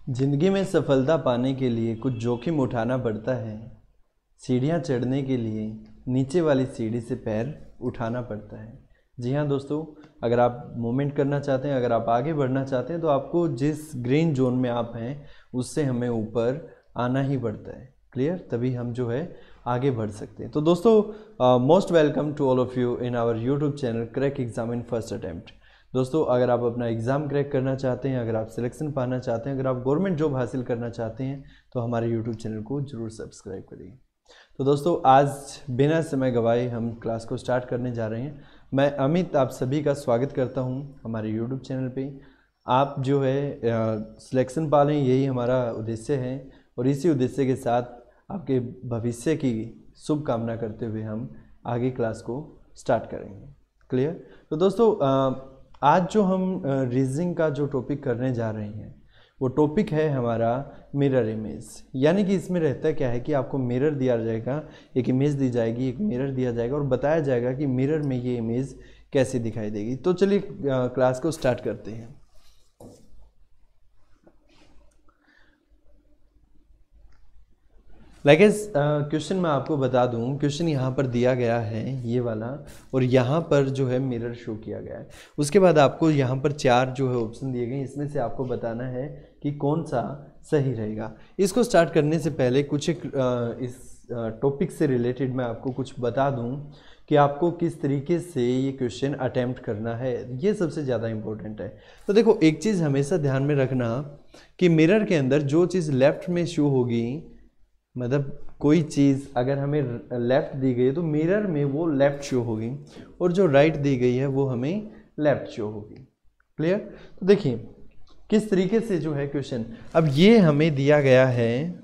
जिंदगी में सफलता पाने के लिए कुछ जोखिम उठाना पड़ता है। सीढ़ियाँ चढ़ने के लिए नीचे वाली सीढ़ी से पैर उठाना पड़ता है। जी हाँ दोस्तों, अगर आप मूवमेंट करना चाहते हैं, अगर आप आगे बढ़ना चाहते हैं, तो आपको जिस ग्रीन जोन में आप हैं उससे हमें ऊपर आना ही पड़ता है। क्लियर? तभी हम जो है आगे बढ़ सकते हैं। तो दोस्तों, most welcome to all of you in our YouTube channel crack exam in first attempt. दोस्तों, अगर आप अपना एग्ज़ाम क्रैक करना चाहते हैं, अगर आप सिलेक्शन पाना चाहते हैं, अगर आप गवर्नमेंट जॉब हासिल करना चाहते हैं, तो हमारे यूट्यूब चैनल को जरूर सब्सक्राइब करिए। तो दोस्तों, आज बिना समय गवाए हम क्लास को स्टार्ट करने जा रहे हैं। मैं अमित आप सभी का स्वागत करता हूं हमारे यूट्यूब चैनल पे। आप जो है सिलेक्शन पा लें, यही हमारा उद्देश्य है, और इसी उद्देश्य के साथ आपके भविष्य की शुभकामना करते हुए हम आगे क्लास को स्टार्ट करेंगे। क्लियर? तो दोस्तों, आज जो हम रीजनिंग का जो टॉपिक करने जा रहे हैं वो टॉपिक है हमारा मिरर इमेज। यानी कि इसमें रहता क्या है कि आपको मिरर दिया जाएगा, एक इमेज दी जाएगी, एक मिरर दिया जाएगा और बताया जाएगा कि मिरर में ये इमेज कैसी दिखाई देगी। तो चलिए क्लास को स्टार्ट करते हैं। क्वेश्चन मैं आपको बता दूं, क्वेश्चन यहाँ पर दिया गया है ये वाला, और यहाँ पर जो है मिरर शो किया गया है। उसके बाद आपको यहाँ पर 4 जो है ऑप्शन दिए गए, इसमें से आपको बताना है कि कौन सा सही रहेगा। इसको स्टार्ट करने से पहले कुछ इस टॉपिक से रिलेटेड मैं आपको कुछ बता दूं कि आपको किस तरीके से ये क्वेश्चन अटैम्प्ट करना है, ये सबसे ज़्यादा इम्पोर्टेंट है। तो देखो, एक चीज़ हमेशा ध्यान में रखना कि मिरर के अंदर जो चीज़ लेफ्ट में शो होगी, मतलब कोई चीज़ अगर हमें लेफ़्ट दी गई है तो मिरर में वो लेफ़्ट शो होगी, और जो राइट दी गई है वो हमें लेफ़्ट शो होगी। क्लियर? तो देखिए किस तरीके से जो है क्वेश्चन, अब ये हमें दिया गया है,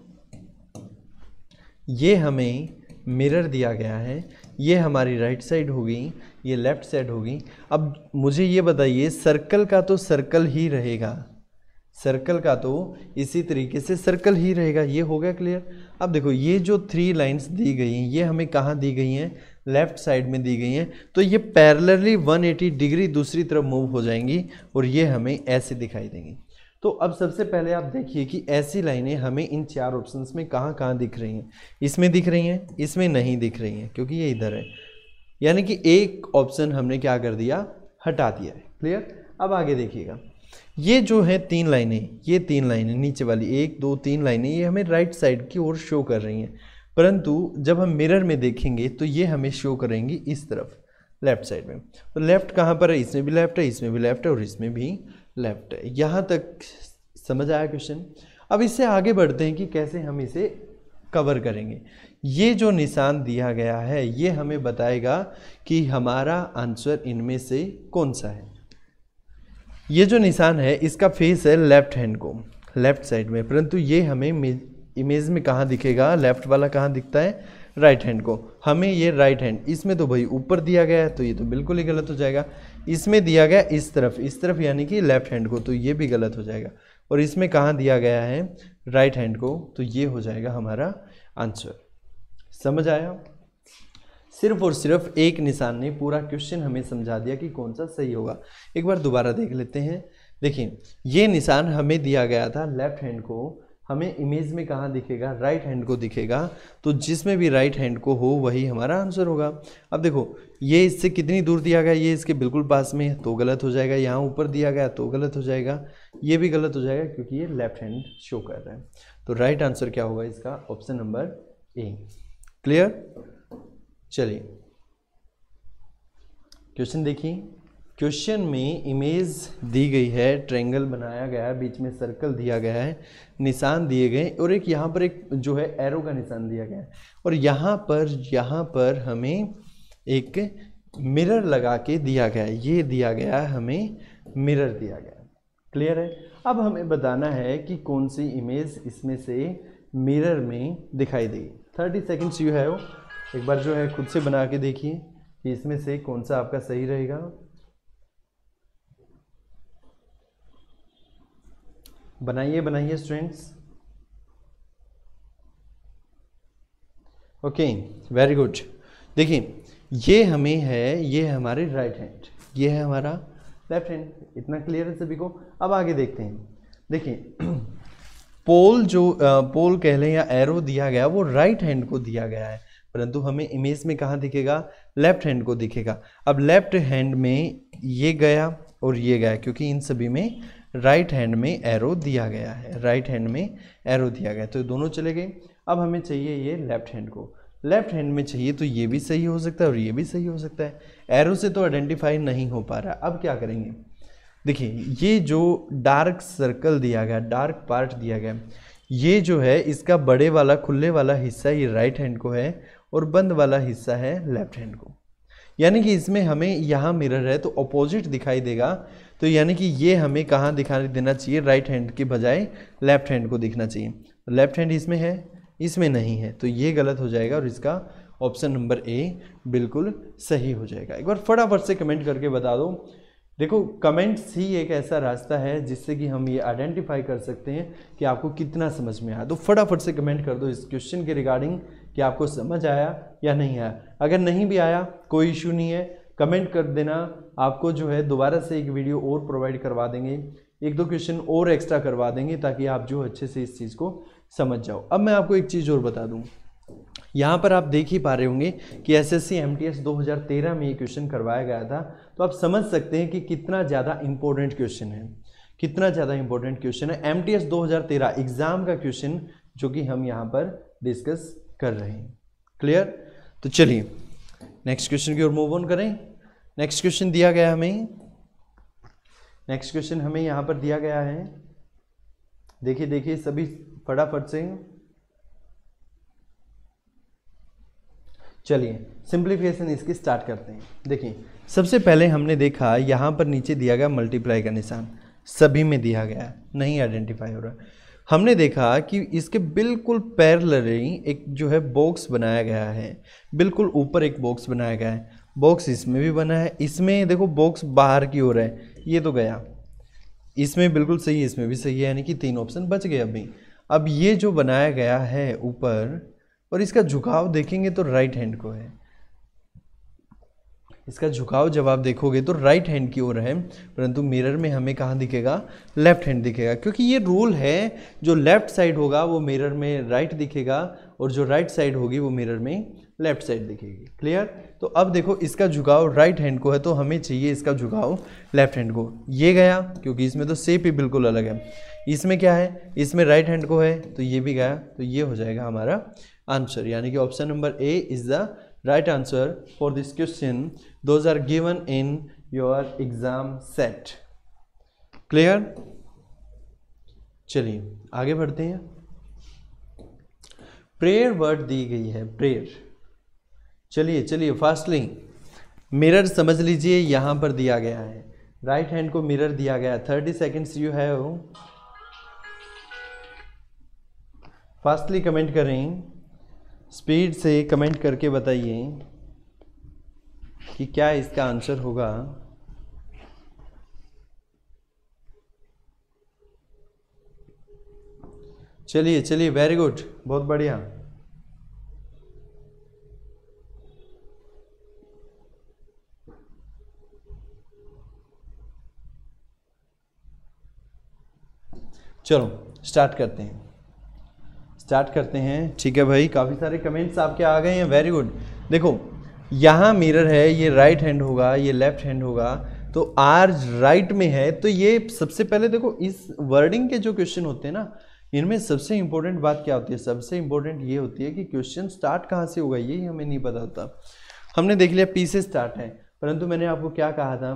ये हमें मिरर दिया गया है, ये हमारी राइट साइड होगी, ये लेफ़्ट साइड होगी। अब मुझे ये बताइए, सर्कल का तो सर्कल ही रहेगा, सर्कल का तो इसी तरीके से सर्कल ही रहेगा। ये हो गया क्लियर? अब देखो, ये जो 3 लाइंस दी गई हैं ये हमें कहाँ दी गई हैं? लेफ्ट साइड में दी गई हैं। तो ये पैरेलली 180 डिग्री दूसरी तरफ मूव हो जाएंगी और ये हमें ऐसे दिखाई देंगी। तो अब सबसे पहले आप देखिए कि ऐसी लाइनें हमें इन 4 ऑप्शंस में कहाँ कहाँ दिख रही हैं। इसमें दिख रही हैं, इसमें नहीं दिख रही हैं क्योंकि ये इधर है, यानी कि एक ऑप्शन हमने क्या कर दिया? हटा दिया है। क्लियर? अब आगे देखिएगा, ये जो है 3 लाइनें, ये 3 लाइनें नीचे वाली 1 2 3 लाइनें, ये हमें राइट साइड की ओर शो कर रही हैं, परंतु जब हम मिरर में देखेंगे तो ये हमें शो करेंगी इस तरफ, लेफ्ट साइड में। तो लेफ्ट कहाँ पर है? इसमें भी लेफ्ट है, इसमें भी लेफ्ट है और इसमें भी लेफ्ट है। यहाँ तक समझ आया क्वेश्चन? अब इससे आगे बढ़ते हैं कि कैसे हम इसे कवर करेंगे। ये जो निशान दिया गया है ये हमें बताएगा कि हमारा आंसर इनमें से कौन सा है। ये जो निशान है इसका फेस है लेफ्ट हैंड को, लेफ्ट साइड में, परंतु ये हमें इमेज में कहाँ दिखेगा? लेफ्ट वाला कहाँ दिखता है? राइट हैंड को। हमें ये राइट हैंड, इसमें तो भाई ऊपर दिया गया है तो ये तो बिल्कुल ही गलत हो जाएगा। इसमें दिया गया इस तरफ यानी कि लेफ्ट हैंड को, तो ये भी गलत हो जाएगा। और इसमें कहाँ दिया गया है? राइट हैंड को, तो ये हो जाएगा हमारा आंसर। समझ आया? सिर्फ और सिर्फ एक निशान ने पूरा क्वेश्चन हमें समझा दिया कि कौन सा सही होगा। एक बार दोबारा देख लेते हैं। देखिए, ये निशान हमें दिया गया था लेफ्ट हैंड को, हमें इमेज में कहाँ दिखेगा? राइट हैंड को दिखेगा, तो जिसमें भी राइट हैंड को हो वही हमारा आंसर होगा। अब देखो, ये इससे कितनी दूर दिया गया? ये इसके बिल्कुल पास में है तो गलत हो जाएगा। यहाँ ऊपर दिया गया तो गलत हो जाएगा, ये भी गलत हो जाएगा क्योंकि ये लेफ्ट हैंड शो कर रहा है। तो राइट आंसर क्या होगा इसका? ऑप्शन नंबर ए। क्लियर? चलिए क्वेश्चन देखिए। क्वेश्चन में इमेज दी गई है, ट्रायंगल बनाया गया है, बीच में सर्कल दिया गया है, निशान दिए गए और एक यहाँ पर एक जो है एरो का निशान दिया गया है, और यहाँ पर हमें एक मिरर लगा के दिया गया है। ये दिया गया है, हमें मिरर दिया गया है। क्लियर है? अब हमें बताना है कि कौन सी इमेज इसमें से मिरर में दिखाई देगी। 30 सेकेंड्स यू हैव। एक बार जो है खुद से बना के देखिए कि इसमें से कौन सा आपका सही रहेगा। बनाइए स्टूडेंट्स। Okay, very good. देखिए, ये हमें है, ये है हमारे राइट हैंड, ये है हमारा लेफ्ट हैंड। इतना क्लियर है सभी को? अब आगे देखते हैं। देखिए पोल कह लें या एरो दिया गया वो राइट हैंड को दिया गया है, परंतु हमें इमेज में कहाँ दिखेगा, लेफ्ट हैंड को दिखेगा। अब लेफ्ट हैंड में ये गया और ये गया, क्योंकि इन सभी में राइट हैंड में एरो दिया गया है, राइट हैंड में एरो दिया गया, तो दोनों चले गए। अब हमें चाहिए ये लेफ्ट हैंड को, लेफ्ट हैंड में चाहिए तो ये भी सही हो सकता है और ये भी सही हो सकता है, एरो से तो आइडेंटिफाई नहीं हो पा रहा। अब क्या करेंगे, देखिए ये जो डार्क सर्कल दिया गया, डार्क पार्ट दिया गया, ये जो है इसका बड़े वाला खुले वाला हिस्सा ये राइट हैंड को है और बंद वाला हिस्सा है लेफ्ट हैंड को। यानी कि इसमें हमें यहाँ मिरर है तो अपोजिट दिखाई देगा, तो यानी कि ये हमें कहाँ दिखाई देना चाहिए, राइट हैंड के बजाय लेफ्ट हैंड को दिखना चाहिए। लेफ्ट हैंड इसमें है, इसमें नहीं है, तो ये गलत हो जाएगा और इसका ऑप्शन नंबर ए बिल्कुल सही हो जाएगा। एक बार फटाफट से कमेंट करके बता दो। देखो कमेंट्स ही एक ऐसा रास्ता है जिससे कि हम ये आइडेंटिफाई कर सकते हैं कि आपको कितना समझ में आया। तो फटाफट से कमेंट कर दो इस क्वेश्चन के रिगार्डिंग कि आपको समझ आया या नहीं आया। अगर नहीं भी आया कोई इशू नहीं है, कमेंट कर देना, आपको जो है दोबारा से एक वीडियो और प्रोवाइड करवा देंगे, एक दो क्वेश्चन और एक्स्ट्रा करवा देंगे ताकि आप जो अच्छे से इस चीज़ को समझ जाओ। अब मैं आपको एक चीज़ और बता दूँ, यहाँ पर आप देख ही पा रहे होंगे कि एसएससी एमटीएस 2013 में ये क्वेश्चन करवाया गया था, तो आप समझ सकते हैं कि कितना ज़्यादा इंपॉर्टेंट क्वेश्चन है, कितना ज़्यादा इंपॉर्टेंट क्वेश्चन है। एमटीएस 2013 एग्जाम का क्वेश्चन जो कि हम यहाँ पर डिस्कस कर रहे हैं। क्लियर? तो चलिए नेक्स्ट क्वेश्चन की ओर मूव ऑन करें। नेक्स्ट क्वेश्चन दिया गया हमें, नेक्स्ट क्वेश्चन हमें यहाँ पर दिया गया है, देखिए देखिए सभी फटाफट से। चलिए सिंप्लीफिकेशन इसकी स्टार्ट करते हैं। देखिए सबसे पहले हमने देखा यहाँ पर नीचे दिया गया मल्टीप्लाई का निशान, सभी में दिया गया है, नहीं आइडेंटिफाई हो रहा। हमने देखा कि इसके बिल्कुल पैरेलली एक जो है बॉक्स बनाया गया है, बिल्कुल ऊपर एक बॉक्स बनाया गया है, बॉक्स इसमें भी बना है, इसमें देखो बॉक्स बाहर की ओर है, ये तो गया, इसमें बिल्कुल सही है, इसमें भी सही है, यानी कि 3 ऑप्शन बच गए अभी। अब ये जो बनाया गया है ऊपर और इसका झुकाव देखेंगे तो राइट हैंड को है, इसका झुकाव जब आप देखोगे तो राइट हैंड की ओर है, परंतु मिरर में हमें कहाँ दिखेगा, लेफ्ट हैंड दिखेगा, क्योंकि ये रूल है जो लेफ्ट साइड होगा वो मिरर में राइट दिखेगा और जो राइट साइड होगी वो मिरर में लेफ्ट साइड दिखेगी। क्लियर? तो अब देखो इसका झुकाव राइट हैंड को है तो हमें चाहिए इसका झुकाव लेफ्ट हैंड को। ये गया क्योंकि इसमें तो शेप ही बिल्कुल अलग है, इसमें क्या है, इसमें राइट हैंड को है तो ये भी गया, तो ये हो जाएगा हमारा आंसर, यानी कि option number A is the right answer for this question. Those are given in your exam set. Clear? चलिए आगे बढ़ते हैं। प्रेयर वर्ड दी गई है, प्रेयर। चलिए चलिए फास्टली, मिरर समझ लीजिए यहां पर दिया गया है, राइट हैंड को मिरर दिया गया है। 30 seconds you have, fastly comment करें, स्पीड से कमेंट करके बताइए कि क्या इसका आंसर होगा। चलिए चलिए, वेरी गुड, बहुत बढ़िया। चलो स्टार्ट करते हैं, स्टार्ट करते हैं। ठीक है भाई, काफ़ी सारे कमेंट्स आपके आ गए हैं, वेरी गुड। देखो यहाँ मिरर है, ये राइट हैंड होगा, ये लेफ्ट हैंड होगा, तो आर राइट में है, तो ये सबसे पहले देखो इस वर्डिंग के जो क्वेश्चन होते हैं ना, इनमें सबसे इंपॉर्टेंट बात क्या होती है, सबसे इंपॉर्टेंट ये होती है कि क्वेश्चन स्टार्ट कहाँ से होगा, यही हमें नहीं पता होता। हमने देख लिया पी से स्टार्ट है, परंतु मैंने आपको क्या कहा था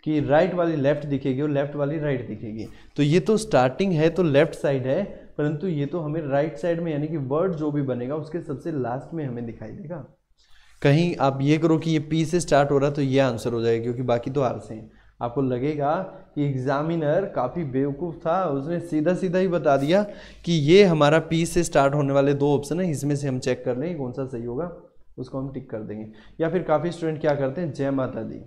कि राइट वाली लेफ्ट दिखेगी और लेफ्ट वाली राइट दिखेगी, तो ये तो स्टार्टिंग है तो लेफ्ट साइड है, परंतु ये तो हमें राइट साइड में, यानी कि वर्ड जो भी बनेगा उसके सबसे लास्ट में हमें दिखाई देगा। कहीं आप ये करो कि ये पी से स्टार्ट हो रहा तो ये आंसर हो जाएगा, क्योंकि बाकी तो आर से हैं। आपको लगेगा कि एग्जामिनर काफ़ी बेवकूफ़ था, उसने सीधा सीधा ही बता दिया कि ये हमारा पी से स्टार्ट होने वाले 2 ऑप्शन है, इसमें से हम चेक कर लें कौन सा सही होगा, उसको हम टिक कर देंगे। या फिर काफ़ी स्टूडेंट क्या करते हैं, जय माता दी,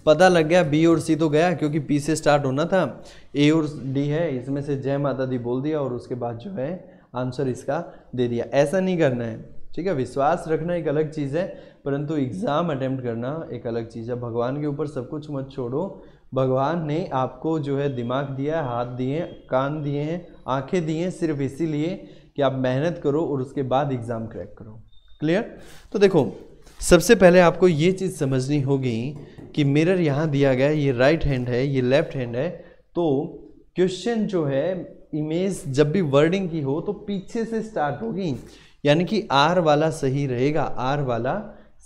पता लग गया बी और सी तो गया, क्योंकि पी से स्टार्ट होना था, ए और डी है, इसमें से जय माता दी बोल दिया और उसके बाद जो है आंसर इसका दे दिया। ऐसा नहीं करना है, ठीक है। विश्वास रखना एक अलग चीज़ है, परंतु एग्ज़ाम अटेम्प्ट करना एक अलग चीज़ है। भगवान के ऊपर सब कुछ मत छोड़ो, भगवान ने आपको जो है दिमाग दिया है, हाथ दिए हैं, कान दिए हैं, आंखें दी हैं, सिर्फ इसीलिए कि आप मेहनत करो और उसके बाद एग्ज़ाम क्रैक करो। क्लियर? तो देखो, सबसे पहले आपको ये चीज़ समझनी होगी कि मिरर यहाँ दिया गया है, ये राइट हैंड है, ये लेफ्ट हैंड है। तो क्वेश्चन जो है, इमेज जब भी वर्डिंग की हो तो पीछे से स्टार्ट होगी, यानी कि आर वाला सही रहेगा, आर वाला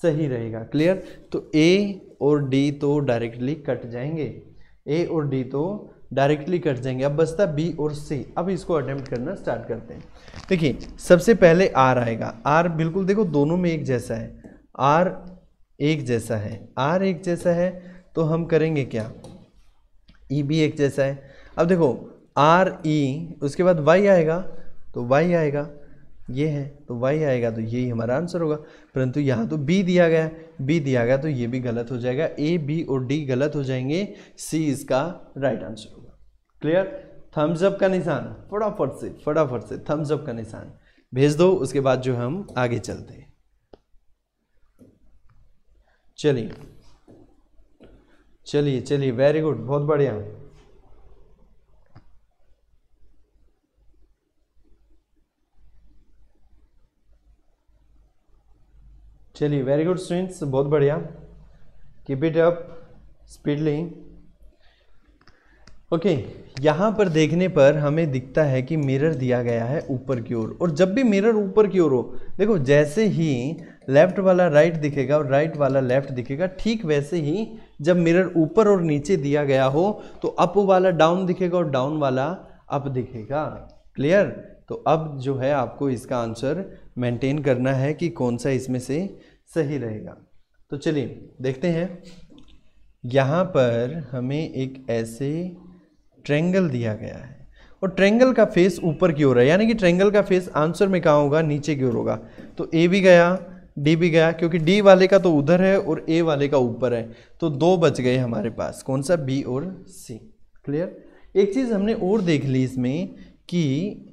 सही रहेगा। क्लियर? तो ए और डी तो डायरेक्टली कट जाएंगे, ए और डी तो डायरेक्टली कट जाएंगे। अब बचता बी और सी। अब इसको अटेम्प्ट करना स्टार्ट करते हैं। देखिए, सबसे पहले आर आएगा। आर बिल्कुल देखो दोनों में एक जैसा है, आर एक जैसा है, आर एक जैसा है, तो हम करेंगे क्या, ई भी एक जैसा है। अब देखो आर ई, उसके बाद वाई आएगा, तो वाई आएगा, ये है तो वाई आएगा, तो यही हमारा आंसर होगा। परंतु यहाँ तो बी दिया गया है, बी दिया गया तो ये भी गलत हो जाएगा, ए बी और डी गलत हो जाएंगे, सी इसका राइट आंसर होगा। क्लियर? थम्स अप का निशान फटाफट से थम्स अप का निशान भेज दो, उसके बाद जो हम आगे चलते हैं। चलिए चलिए चलिए, वेरी गुड, बहुत बढ़िया। चलिए, वेरी गुड स्टूडेंट्स, बहुत बढ़िया, keep it up speedly. Okay, यहाँ पर देखने पर हमें दिखता है कि मिरर दिया गया है ऊपर की ओर, और जब भी मिरर ऊपर की ओर हो, देखो जैसे ही लेफ्ट वाला राइट दिखेगा और राइट वाला लेफ्ट दिखेगा, ठीक वैसे ही जब मिरर ऊपर और नीचे दिया गया हो तो अप वाला डाउन दिखेगा और डाउन वाला अप दिखेगा। क्लियर? तो अब जो है आपको इसका आंसर मेंटेन करना है कि कौन सा इसमें से सही रहेगा। तो चलिए देखते हैं। यहाँ पर हमें एक ऐसे ट्रायंगल दिया गया है और ट्रायंगल का फेस ऊपर की ओर है, यानी कि ट्रायंगल का फेस आंसर में कहाँ होगा, नीचे की ओर होगा। तो ए भी गया, डी भी गया, क्योंकि डी वाले का तो उधर है और ए वाले का ऊपर है, तो दो बच गए हमारे पास, कौन सा, बी और सी। क्लियर? एक चीज़ हमने और देख ली इसमें कि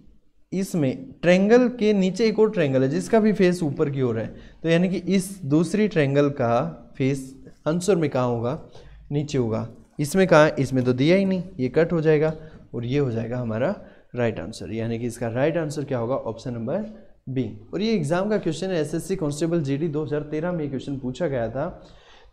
इसमें ट्रायंगल के नीचे एक और ट्रायंगल है जिसका भी फेस ऊपर की ओर है, तो यानी कि इस दूसरी ट्रायंगल का फेस आंसर में कहाँ होगा, नीचे होगा। इसमें कहाँ, इसमें तो दिया ही नहीं, ये कट हो जाएगा और ये हो जाएगा हमारा राइट आंसर, यानी कि इसका राइट आंसर क्या होगा, ऑप्शन नंबर बी। और ये एग्जाम का क्वेश्चन है, एसएससी कांस्टेबल जीडी 2013 में ये क्वेश्चन पूछा गया था।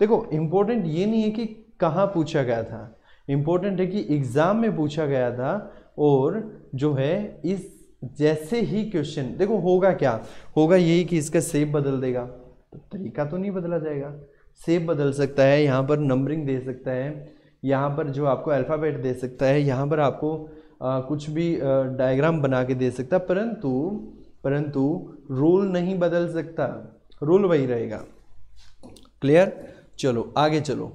देखो इंपॉर्टेंट ये नहीं है कि कहाँ पूछा गया था, इंपॉर्टेंट है कि एग्जाम में पूछा गया था। और जो है इस जैसे ही क्वेश्चन, देखो होगा क्या, होगा यही कि इसका शेप बदल देगा, तो तरीका तो नहीं बदला जाएगा, शेप बदल सकता है, यहाँ पर नंबरिंग दे सकता है, यहाँ पर जो आपको अल्फ़ाबेट दे सकता है, यहाँ पर आपको कुछ भी डायग्राम बना के दे सकता, परंतु रूल नहीं बदल सकता, रूल वही रहेगा। क्लियर? चलो आगे चलो।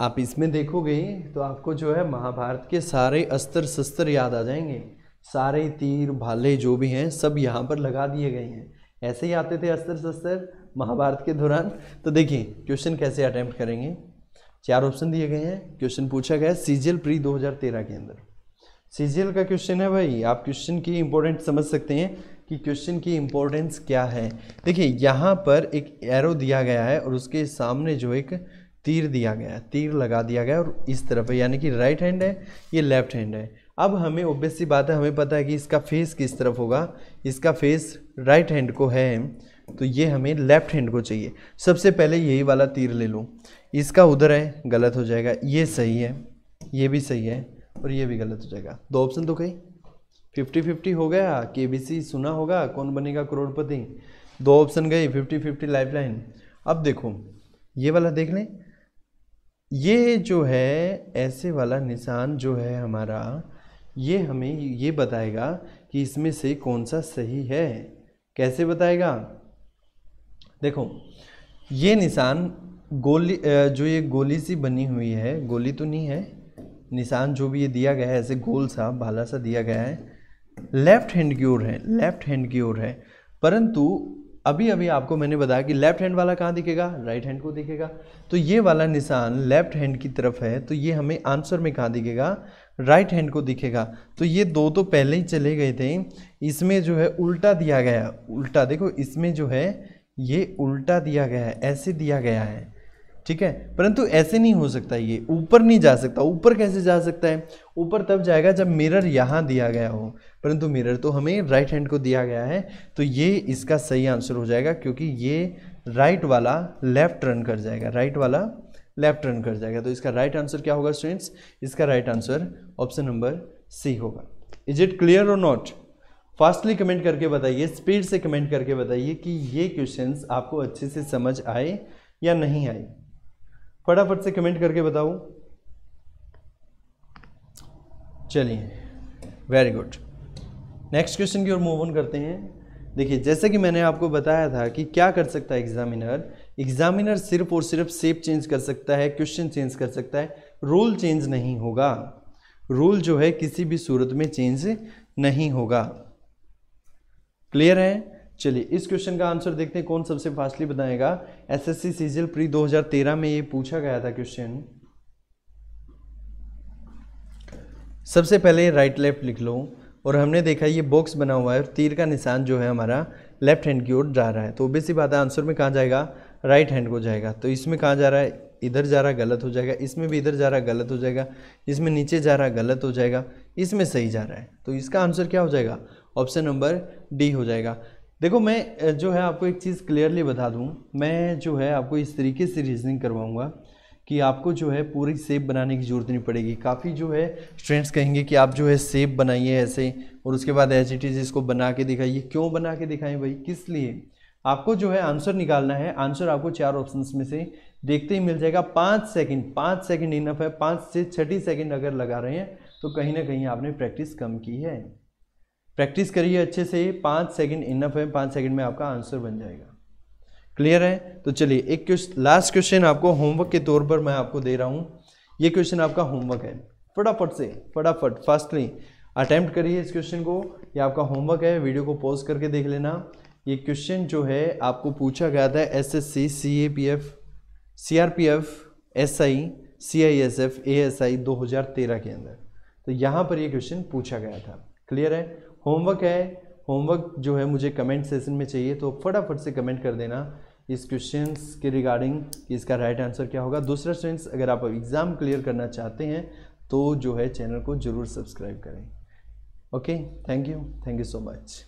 आप इसमें देखोगे तो आपको जो है महाभारत के सारे अस्त्र शस्त्र याद आ जाएंगे, सारे तीर भाले जो भी हैं सब यहाँ पर लगा दिए गए हैं। ऐसे ही आते थे अस्त्र शस्त्र महाभारत के दौरान। तो देखिए क्वेश्चन कैसे अटेम्प्ट करेंगे, 4 ऑप्शन दिए गए हैं, क्वेश्चन पूछा गया है सीजीएल प्री 2013 के अंदर। सीजीएल का क्वेश्चन है भाई, आप क्वेश्चन की इंपॉर्टेंस समझ सकते हैं कि क्वेश्चन की इंपॉर्टेंस क्या है। देखिए यहाँ पर एक एरो दिया गया है और उसके सामने जो एक तीर दिया गया है, तीर लगा दिया गया और इस तरफ है, यानी कि राइट हैंड है, ये लेफ्ट हैंड है। अब हमें ऑब्वियस सी बात है, हमें पता है कि इसका फेस किस तरफ होगा, इसका फेस राइट हैंड को है, तो ये हमें लेफ्ट हैंड को चाहिए। सबसे पहले यही वाला तीर ले लो, इसका उधर है, गलत हो जाएगा, ये सही है, ये भी सही है और ये भी गलत हो जाएगा। 2 ऑप्शन तो कहीं 50-50 हो गया। केबीसी सुना होगा, कौन बनेगा करोड़पति, 2 ऑप्शन गए, 50-50 लाइफलाइन। अब देखो ये वाला देख लें, ये जो है ऐसे वाला निशान जो है हमारा, ये हमें ये बताएगा कि इसमें से कौन सा सही है। कैसे बताएगा, देखो ये निशान गोली, जो ये गोली सी बनी हुई है, गोली तो नहीं है, निशान जो भी ये दिया गया है ऐसे गोल सा भाला सा दिया गया है, लेफ्ट हैंड की ओर है, लेफ्ट हैंड की ओर है। परंतु अभी अभी आपको मैंने बताया कि लेफ्ट हैंड वाला कहाँ दिखेगा, राइट हैंड को दिखेगा। तो ये वाला निशान लेफ्ट हैंड की तरफ है, तो ये हमें आंसर में कहाँ दिखेगा, राइट हैंड को दिखेगा। तो ये 2 तो पहले ही चले गए थे, इसमें जो है उल्टा दिया गया है, उल्टा देखो इसमें जो है ये उल्टा दिया गया है, ऐसे दिया गया है, ठीक है, परंतु ऐसे नहीं हो सकता, ये ऊपर नहीं जा सकता। ऊपर कैसे जा सकता है? ऊपर तब जाएगा जब मिरर यहाँ दिया गया हो, परंतु मिरर तो हमें राइट हैंड को दिया गया है, तो ये इसका सही आंसर हो जाएगा, क्योंकि ये राइट वाला लेफ्ट टर्न कर जाएगा, राइट वाला लेफ्ट टर्न कर जाएगा। तो इसका राइट आंसर क्या होगा स्टूडेंट्स? इसका right answer option number C होगा। इज इट क्लियर और नॉट? फास्टली कमेंट करके बताइए, स्पीड से कमेंट करके बताइए कि ये क्वेश्चंस आपको अच्छे से समझ आए या नहीं आए। फटाफट से कमेंट करके बताओ। चलिए, वेरी गुड। नेक्स्ट क्वेश्चन की ओर मूव ऑन करते हैं। देखिए, जैसे कि मैंने आपको बताया था कि क्या कर सकता है एग्जामिनर सिर्फ और सिर्फ शेप चेंज कर सकता है, क्वेश्चन चेंज कर सकता है, रूल चेंज नहीं होगा। रूल जो है किसी भी सूरत में चेंज नहीं होगा। क्लियर है? चलिए, इस क्वेश्चन का आंसर देखते हैं कौन सबसे फास्टली बताएगा। एसएससी सीजीएल प्री 2013 में ये पूछा गया था क्वेश्चन। सबसे पहले राइट लेफ्ट लिख लो, और हमने देखा ये बॉक्स बना हुआ है और तीर का निशान जो है हमारा लेफ्ट हैंड की ओर जा रहा है, तो ऑब्वियस सी बात है आंसर में कहाँ जाएगा? राइट हैंड को जाएगा। तो इसमें कहाँ जा रहा है? इधर जा रहा, गलत हो जाएगा। इसमें भी इधर जा रहा, गलत हो जाएगा। इसमें नीचे जा रहा, गलत हो जाएगा। इसमें सही जा रहा है, तो इसका आंसर क्या हो जाएगा? ऑप्शन नंबर डी हो जाएगा। देखो, मैं जो है आपको एक चीज़ क्लियरली बता दूं, मैं जो है आपको इस तरीके से रीजनिंग करवाऊंगा कि आपको जो है पूरी शेप बनाने की ज़रूरत नहीं पड़ेगी। काफ़ी जो है स्टूडेंट्स कहेंगे कि आप जो है शेप बनाइए ऐसे, और उसके बाद एज इट इज़ इसको बना के दिखाइए। क्यों बना के दिखाएं भाई? किस लिए? आपको जो है आंसर निकालना है। आंसर आपको 4 ऑप्शंस में से देखते ही मिल जाएगा। 5 सेकंड इनफ है। 5 से 6 सेकंड अगर लगा रहे हैं तो कहीं ना कहीं आपने प्रैक्टिस कम की है। प्रैक्टिस करिए अच्छे से, 5 सेकंड इनफ है। 5 सेकंड में आपका आंसर बन जाएगा। क्लियर है? तो चलिए, एक लास्ट क्वेश्चन आपको होमवर्क के तौर पर मैं आपको दे रहा हूँ। ये क्वेश्चन आपका होमवर्क है। फटाफट से, फटाफट फास्टली अटेम्प्ट करिए इस क्वेश्चन को। ये आपका होमवर्क है, वीडियो को पॉज करके देख लेना। ये क्वेश्चन जो है आपको पूछा गया था SSC, CAPF, CRPF, SI, CISF, ASI 2013 के अंदर। तो यहाँ पर ये क्वेश्चन पूछा गया था। क्लियर है? होमवर्क है। होमवर्क जो है मुझे कमेंट सेशन में चाहिए, तो फटाफट से कमेंट कर देना इस क्वेश्चंस के रिगार्डिंग कि इसका राइट आंसर क्या होगा। दूसरा स्टूडेंट्स, अगर आप एग्ज़ाम क्लियर करना चाहते हैं तो जो है चैनल को ज़रूर सब्सक्राइब करें। Okay, thank you so much.